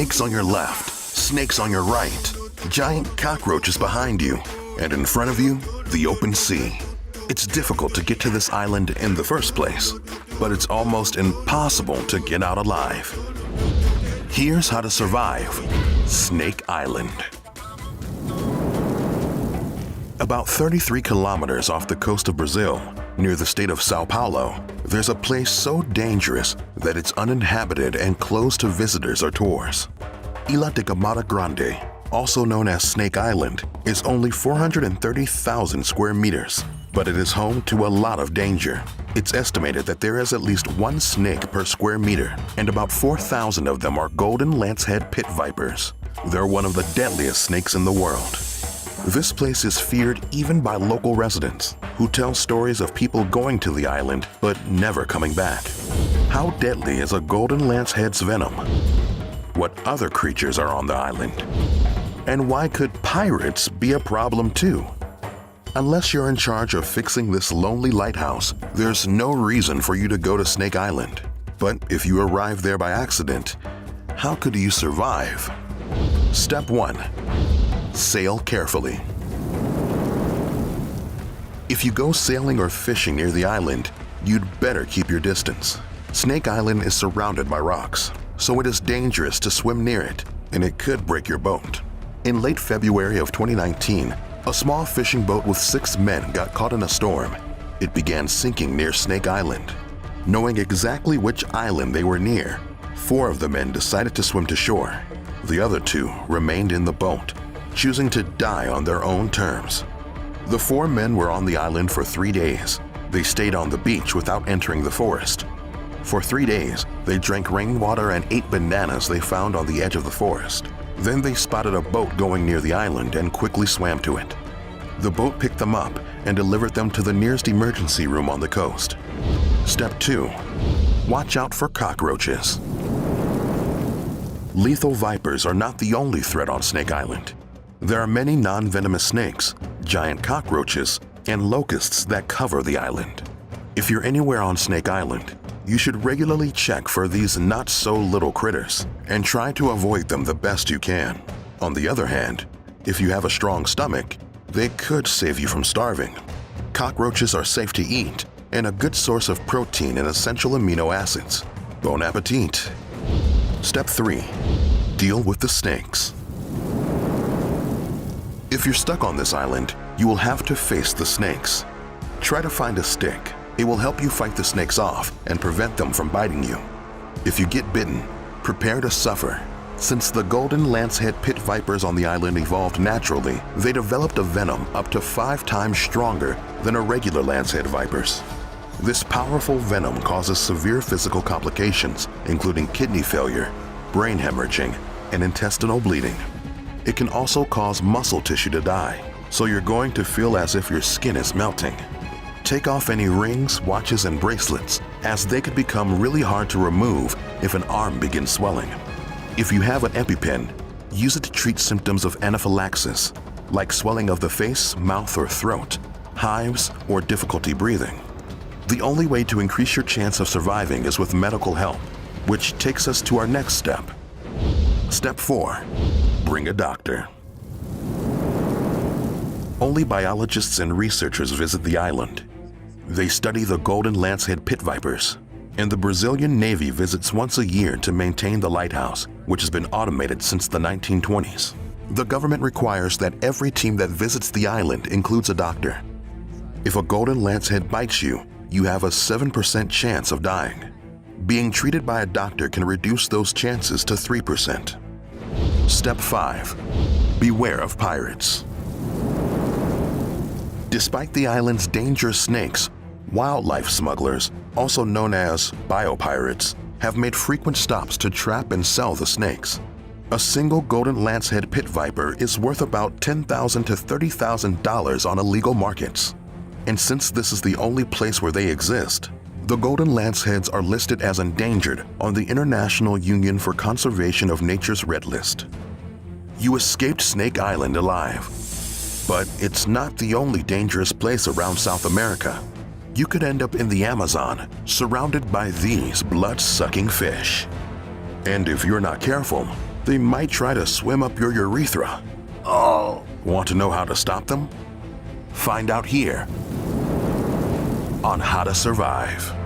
Snakes on your left, snakes on your right, giant cockroaches behind you, and in front of you, the open sea. It's difficult to get to this island in the first place, but it's almost impossible to get out alive. Here's how to survive Snake Island. About 33 kilometers off the coast of Brazil, near the state of Sao Paulo, there's a place so dangerous that it's uninhabited and closed to visitors or tours. Ilha de Queimada Grande, also known as Snake Island, is only 430,000 square meters, but it is home to a lot of danger. It's estimated that there is at least one snake per square meter, and about 4,000 of them are golden lancehead pit vipers. They're one of the deadliest snakes in the world. This place is feared even by local residents, who tell stories of people going to the island but never coming back. How deadly is a golden lancehead's venom? What other creatures are on the island? And why could pirates be a problem too? Unless you're in charge of fixing this lonely lighthouse, there's no reason for you to go to Snake Island. But if you arrive there by accident, how could you survive? Step 1. Sail carefully. If you go sailing or fishing near the island, you'd better keep your distance. Snake Island is surrounded by rocks, so it is dangerous to swim near it, and it could break your boat. In late February of 2019, a small fishing boat with 6 men got caught in a storm. It began sinking near Snake Island. Knowing exactly which island they were near, 4 of the men decided to swim to shore. The other 2 remained in the boat, choosing to die on their own terms. The 4 men were on the island for 3 days. They stayed on the beach without entering the forest. For 3 days, they drank rainwater and ate bananas they found on the edge of the forest. Then they spotted a boat going near the island and quickly swam to it. The boat picked them up and delivered them to the nearest emergency room on the coast. Step 2. Watch out for cockroaches. Lethal vipers are not the only threat on Snake Island. There are many non-venomous snakes, giant cockroaches, and locusts that cover the island. If you're anywhere on Snake Island, you should regularly check for these not-so-little critters and try to avoid them the best you can. On the other hand, if you have a strong stomach, they could save you from starving. Cockroaches are safe to eat and a good source of protein and essential amino acids. Bon appetit! Step 3. Deal with the snakes. If you're stuck on this island, you will have to face the snakes. Try to find a stick. It will help you fight the snakes off and prevent them from biting you. If you get bitten, prepare to suffer. Since the golden lancehead pit vipers on the island evolved naturally, they developed a venom up to 5 times stronger than a regular lancehead vipers. This powerful venom causes severe physical complications, including kidney failure, brain hemorrhaging, and intestinal bleeding. It can also cause muscle tissue to die, so you're going to feel as if your skin is melting. Take off any rings, watches, and bracelets, as they could become really hard to remove if an arm begins swelling. If you have an EpiPen, use it to treat symptoms of anaphylaxis, like swelling of the face, mouth, or throat, hives, or difficulty breathing. The only way to increase your chance of surviving is with medical help, which takes us to our next step. Step 4. Bring a doctor. Only biologists and researchers visit the island. They study the golden lancehead pit vipers, and the Brazilian Navy visits once a year to maintain the lighthouse, which has been automated since the 1920s. The government requires that every team that visits the island includes a doctor. If a golden lancehead bites you, you have a 7% chance of dying. Being treated by a doctor can reduce those chances to 3%. Step 5. Beware of pirates. Despite the island's dangerous snakes, wildlife smugglers, also known as biopirates, have made frequent stops to trap and sell the snakes. A single golden lancehead pit viper is worth about $10,000 to $30,000 on illegal markets. And since this is the only place where they exist, the golden lanceheads are listed as endangered on the International Union for Conservation of Nature's Red List. You escaped Snake Island alive. But it's not the only dangerous place around South America. You could end up in the Amazon, surrounded by these blood-sucking fish. And if you're not careful, They might try to swim up your urethra. Oh. Want to know how to stop them? Find out here on How to Survive.